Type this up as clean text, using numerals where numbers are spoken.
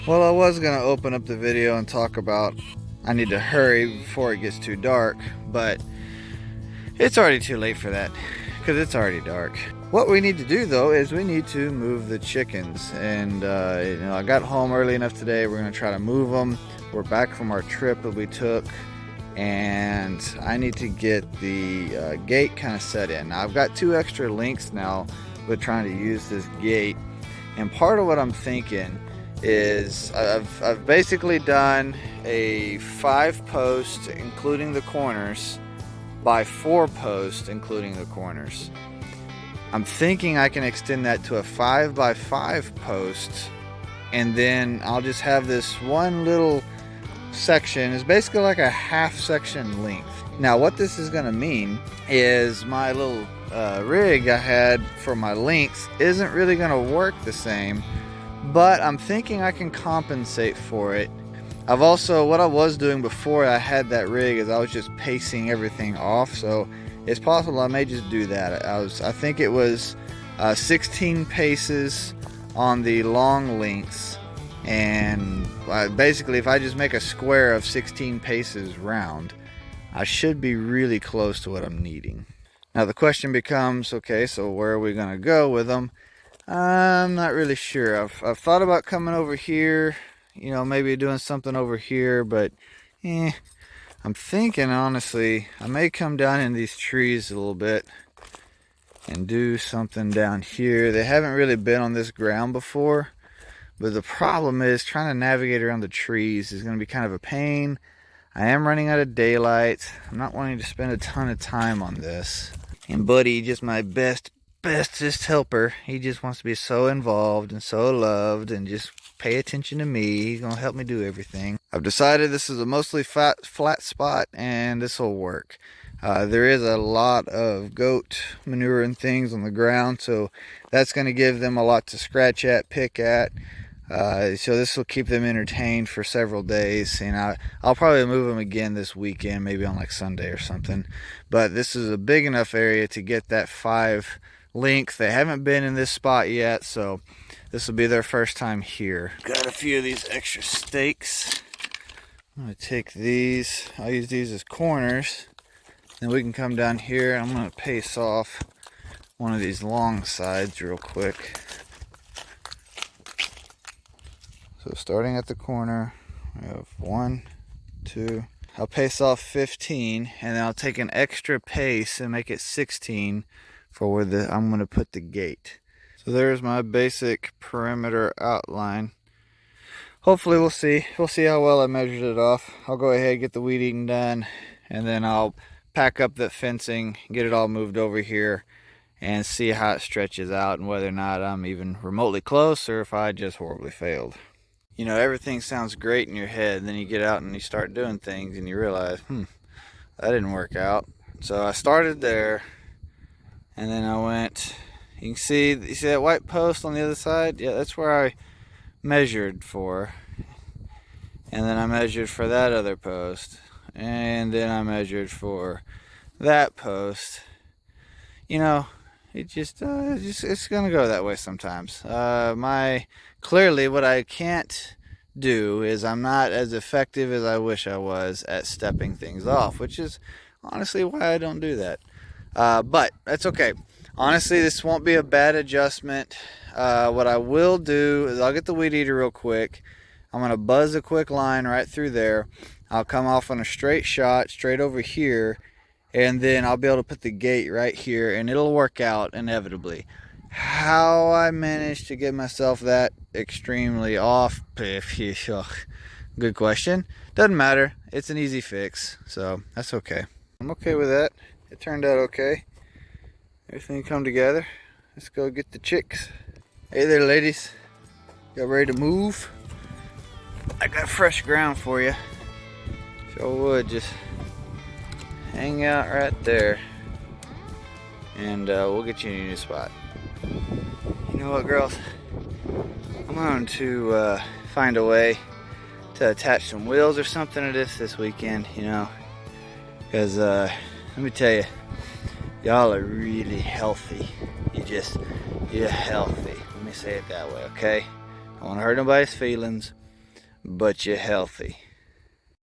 Well, I was gonna open up the video and talk about I need to hurry before it gets too dark, but it's already too late for that because it's already dark. What we need to do though is we need to move the chickens, and I got home early enough today. We're gonna try to move them. We're back from our trip that we took, and I need to get the gate kind of set in. Now, I've got 2 extra links now with trying to use this gate, and part of what I'm thinking is I've basically done a 5 post including the corners by 4 post including the corners. I'm thinking I can extend that to a 5 by 5 post, and then I'll just have this one little section. It's basically like a half section length. Now what this is going to mean is my little rig I had for my lengths isn't really going to work the same, but I'm thinking I can compensate for it. I've also, what I was doing before I had that rig is I was just pacing everything off, so it's possible I may just do that. I think it was 16 paces on the long lengths, and basically if I just make a square of 16 paces round, I should be really close to what I'm needing. Now the question becomes, okay, so where are we going to go with them? I'm not really sure. I've thought about coming over here, maybe doing something over here, but I'm thinking honestly I may come down in these trees a little bit and do something down here. They haven't really been on this ground before, but the problem is trying to navigate around the trees is going to be kind of a pain. I am running out of daylight. I'm not wanting to spend a ton of time on this. And Buddy, just my bestest helper, he just wants to be so involved and so loved and just pay attention to me. He's gonna help me do everything. I've decided this is a mostly flat spot, and this will work. There is a lot of goat manure and things on the ground, so that's going to give them a lot to scratch at, pick at. So this will keep them entertained for several days, and I'll probably move them again this weekend, maybe on like Sunday or something. But this is a big enough area to get that 5 length. They haven't been in this spot yet, so this will be their first time here. Got a few of these extra stakes. I'm going to take these, I'll use these as corners, then we can come down here. I'm going to pace off one of these long sides real quick. So starting at the corner, we have 1, 2. I'll pace off 15, and then I'll take an extra pace and make it 16 for where I'm going to put the gate. So there's my basic perimeter outline. Hopefully we'll see how well I measured it off. I'll go ahead and get the weed eating done, and then I'll pack up the fencing, get it all moved over here, and see how it stretches out and whether or not I'm even remotely close or if I just horribly failed. Everything sounds great in your head, and then you get out and you start doing things and you realize, that didn't work out. So I started there, and then I went, you see that white post on the other side? Yeah, that's where I measured for. And then I measured for that other post, and then I measured for that post. It's gonna go that way sometimes. Clearly what I can't do is I'm not as effective as I wish I was at stepping things off, which is honestly why I don't do that. But that's okay. Honestly, this won't be a bad adjustment. What I will do is I'll get the weed eater real quick. I'm gonna buzz a quick line right through there. I'll come off on a straight shot straight over here, and then I'll be able to put the gate right here, and it'll work out inevitably. How I managed to get myself that extremely off, good question. Doesn't matter. It's an easy fix, so that's okay. I'm okay with that. It turned out okay. Everything come together. Let's go get the chicks. Hey there, ladies. Y'all ready to move? I got fresh ground for you. Sure would. Just hang out right there, and we'll get you in a new spot. You know what, girls? I'm going to find a way to attach some wheels or something to this weekend, because let me tell you, y'all are really healthy. You're healthy. Let me say it that way, okay? I don't want to hurt nobody's feelings, but you're healthy.